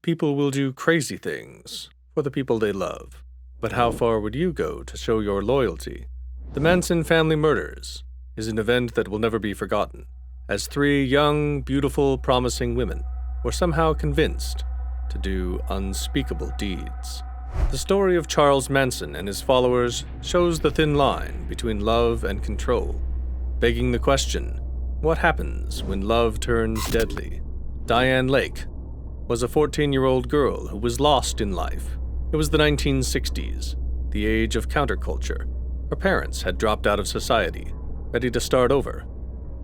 People will do crazy things for the people they love. But how far would you go to show your loyalty? The Manson family murders is an event that will never be forgotten, as 3 young, beautiful, promising women were somehow convinced to do unspeakable deeds. The story of Charles Manson and his followers shows the thin line between love and control, begging the question, what happens when love turns deadly? Dianne Lake was a 14-year-old girl who was lost in life. It was the 1960s, the age of counterculture. Her parents had dropped out of society, ready to start over,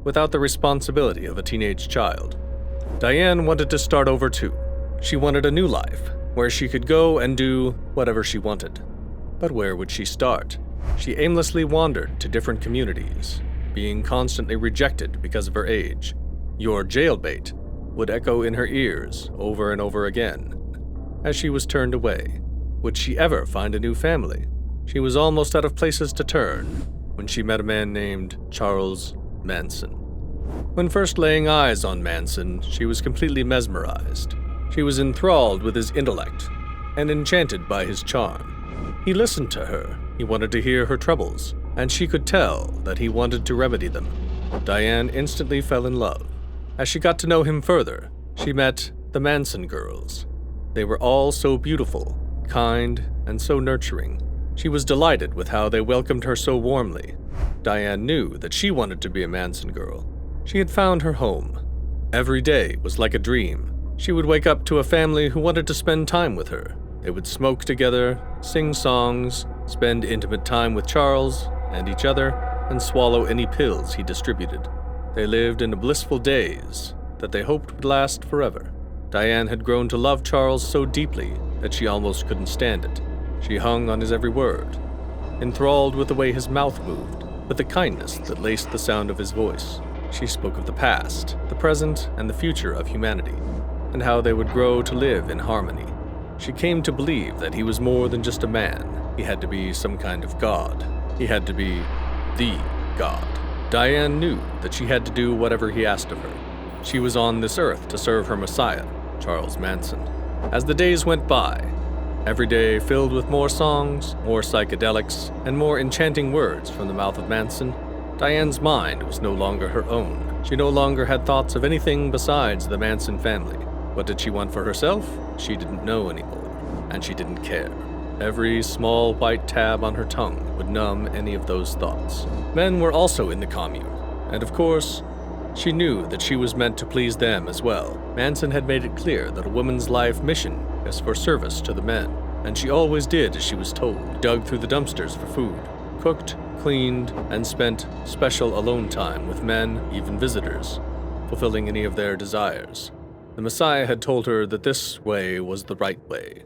without the responsibility of a teenage child. Dianne wanted to start over too. She wanted a new life, where she could go and do whatever she wanted. But where would she start? She aimlessly wandered to different communities, being constantly rejected because of her age. "Your jailbait" would echo in her ears over and over again. As she was turned away, would she ever find a new family? She was almost out of places to turn when she met a man named Charles Manson. When first laying eyes on Manson, she was completely mesmerized. She was enthralled with his intellect and enchanted by his charm. He listened to her, he wanted to hear her troubles, and she could tell that he wanted to remedy them. Dianne instantly fell in love. As she got to know him further, she met the Manson Girls. They were all so beautiful, kind, and so nurturing. She was delighted with how they welcomed her so warmly. Dianne knew that she wanted to be a Manson girl. She had found her home. Every day was like a dream. She would wake up to a family who wanted to spend time with her. They would smoke together, sing songs, spend intimate time with Charles and each other, and swallow any pills he distributed. They lived in a blissful daze that they hoped would last forever. Dianne had grown to love Charles so deeply that she almost couldn't stand it. She hung on his every word, enthralled with the way his mouth moved, with the kindness that laced the sound of his voice. She spoke of the past, the present, and the future of humanity, and how they would grow to live in harmony. She came to believe that he was more than just a man. He had to be some kind of god. He had to be the god. Dianne knew that she had to do whatever he asked of her. She was on this earth to serve her Messiah, Charles Manson. As the days went by, every day filled with more songs, more psychedelics, and more enchanting words from the mouth of Manson, Dianne's mind was no longer her own. She no longer had thoughts of anything besides the Manson family. What did she want for herself? She didn't know anymore, and she didn't care. Every small white tab on her tongue would numb any of those thoughts. Men were also in the commune, and of course, she knew that she was meant to please them as well. Manson had made it clear that a woman's life mission is for service to the men, and she always did as she was told. Dug through the dumpsters for food, cooked, cleaned, and spent special alone time with men, even visitors, fulfilling any of their desires. The Messiah had told her that this way was the right way.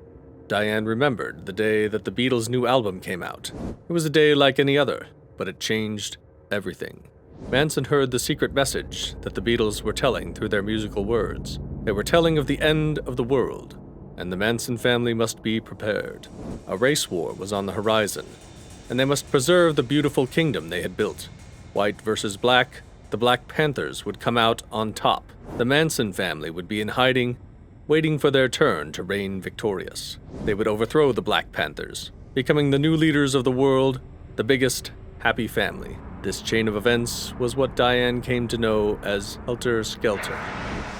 Dianne remembered the day that the Beatles' new album came out. It was a day like any other, but it changed everything. Manson heard the secret message that the Beatles were telling through their musical words. They were telling of the end of the world, and the Manson family must be prepared. A race war was on the horizon, and they must preserve the beautiful kingdom they had built. White versus black, the Black Panthers would come out on top. The Manson family would be in hiding, waiting for their turn to reign victorious. They would overthrow the Black Panthers, becoming the new leaders of the world, the biggest happy family. This chain of events was what Dianne came to know as Helter Skelter.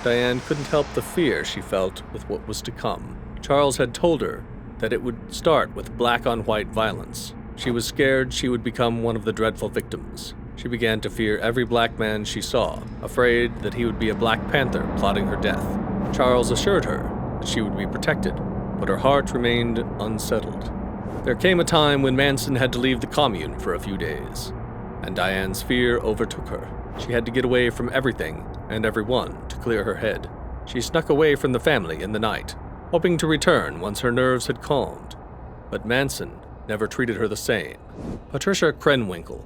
Dianne couldn't help the fear she felt with what was to come. Charles had told her that it would start with black-on-white violence. She was scared she would become one of the dreadful victims. She began to fear every black man she saw, afraid that he would be a Black Panther plotting her death. Charles assured her that she would be protected, but her heart remained unsettled. There came a time when Manson had to leave the commune for a few days, and Dianne's fear overtook her. She had to get away from everything and everyone to clear her head. She snuck away from the family in the night, hoping to return once her nerves had calmed. But Manson never treated her the same. Patricia Krenwinkel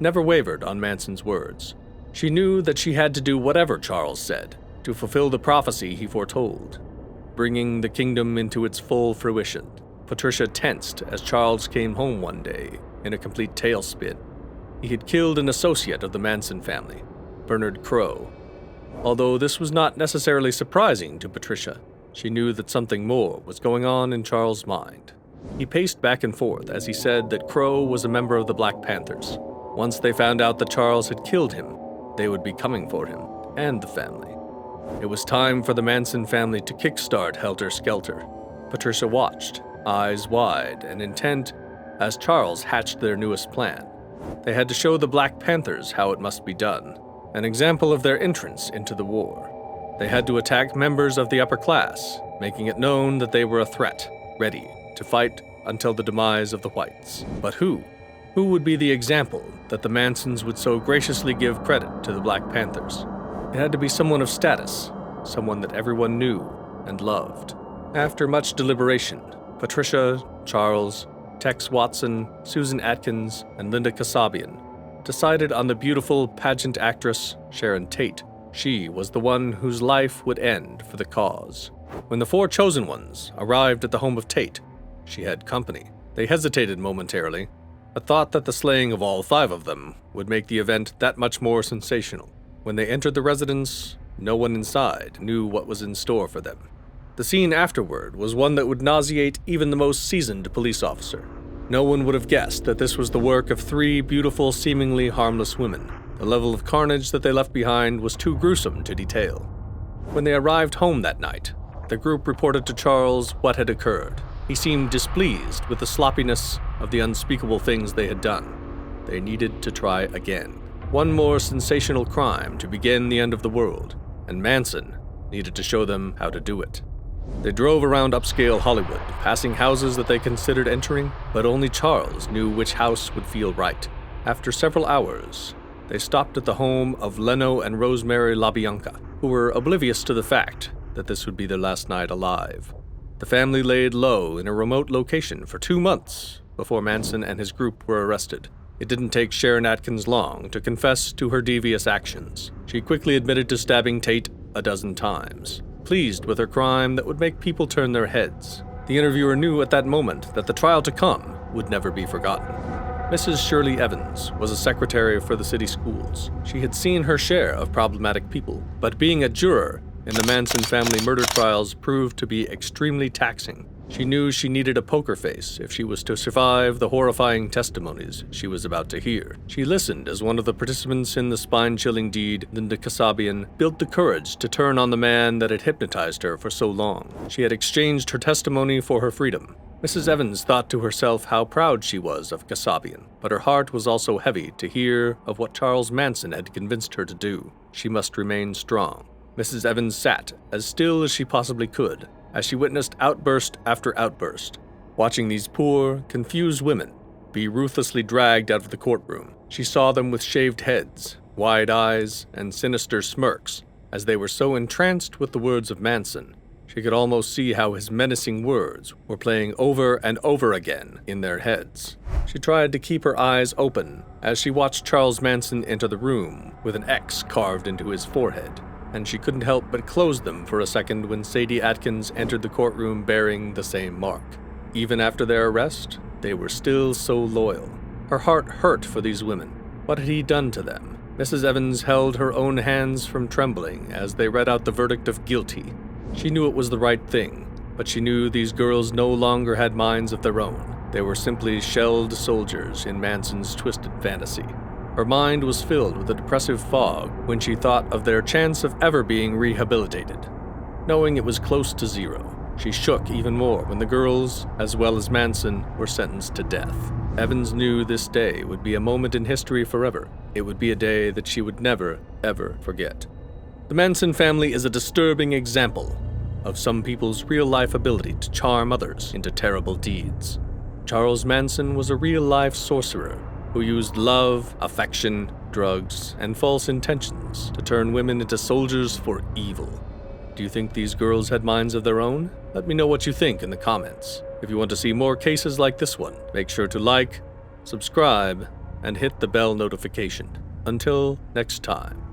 never wavered on Manson's words. She knew that she had to do whatever Charles said to fulfill the prophecy he foretold, bringing the kingdom into its full fruition. Patricia tensed as Charles came home one day in a complete tailspin. He had killed an associate of the Manson family, Bernard Crowe. Although this was not necessarily surprising to Patricia, She knew that something more was going on in Charles' mind. He paced back and forth as he said that Crow was a member of the Black Panthers. Once they found out that Charles had killed him, they would be coming for him and the family. It was time for the Manson family to kickstart Helter Skelter. Patricia watched, eyes wide and intent, as Charles hatched their newest plan. They had to show the Black Panthers how it must be done, an example of their entrance into the war. They had to attack members of the upper class, making it known that they were a threat, ready to fight until the demise of the whites. But who? Who would be the example that the Mansons would so graciously give credit to the Black Panthers? It had to be someone of status, someone that everyone knew and loved. After much deliberation, Patricia, Charles, Tex Watson, Susan Atkins, and Linda Kasabian decided on the beautiful pageant actress Sharon Tate. She was the one whose life would end for the cause. When the four chosen ones arrived at the home of Tate, she had company. They hesitated momentarily, but thought that the slaying of all five of them would make the event that much more sensational. When they entered the residence, no one inside knew what was in store for them. The scene afterward was one that would nauseate even the most seasoned police officer. No one would have guessed that this was the work of three beautiful, seemingly harmless women. The level of carnage that they left behind was too gruesome to detail. When they arrived home that night, the group reported to Charles what had occurred. He seemed displeased with the sloppiness of the unspeakable things they had done. They needed to try again. One more sensational crime to begin the end of the world, and Manson needed to show them how to do it. They drove around upscale Hollywood, passing houses that they considered entering, but only Charles knew which house would feel right. After several hours, they stopped at the home of Leno and Rosemary LaBianca, who were oblivious to the fact that this would be their last night alive. The family laid low in a remote location for 2 months before Manson and his group were arrested. It didn't take Sharon Atkins long to confess to her devious actions. She quickly admitted to stabbing Tate a dozen times, pleased with her crime that would make people turn their heads. The interviewer knew at that moment that the trial to come would never be forgotten. Mrs. Shirley Evans was a secretary for the city schools. She had seen her share of problematic people, but being a juror in the Manson family murder trials proved to be extremely taxing. She knew she needed a poker face if she was to survive the horrifying testimonies she was about to hear. She listened as one of the participants in the spine-chilling deed, Linda Kasabian, built the courage to turn on the man that had hypnotized her for so long. She had exchanged her testimony for her freedom. Mrs. Evans thought to herself how proud she was of Kasabian, but her heart was also heavy to hear of what Charles Manson had convinced her to do. She must remain strong. Mrs. Evans sat as still as she possibly could as she witnessed outburst after outburst, watching these poor, confused women be ruthlessly dragged out of the courtroom. She saw them with shaved heads, wide eyes, and sinister smirks as they were so entranced with the words of Manson. She could almost see how his menacing words were playing over and over again in their heads. She tried to keep her eyes open as she watched Charles Manson enter the room with an X carved into his forehead, and she couldn't help but close them for a second when Sadie Atkins entered the courtroom bearing the same mark. Even after their arrest, they were still so loyal. Her heart hurt for these women. What had he done to them? Mrs. Evans held her own hands from trembling as they read out the verdict of guilty. She knew it was the right thing, but she knew these girls no longer had minds of their own. They were simply shelled soldiers in Manson's twisted fantasy. Her mind was filled with a depressive fog when she thought of their chance of ever being rehabilitated. Knowing it was close to zero, she shook even more when the girls, as well as Manson, were sentenced to death. Evans knew this day would be a moment in history forever. It would be a day that she would never, ever forget. The Manson family is a disturbing example of some people's real-life ability to charm others into terrible deeds. Charles Manson was a real-life sorcerer who used love, affection, drugs, and false intentions to turn women into soldiers for evil. Do you think these girls had minds of their own? Let me know what you think in the comments. If you want to see more cases like this one, make sure to like, subscribe, and hit the bell notification. Until next time.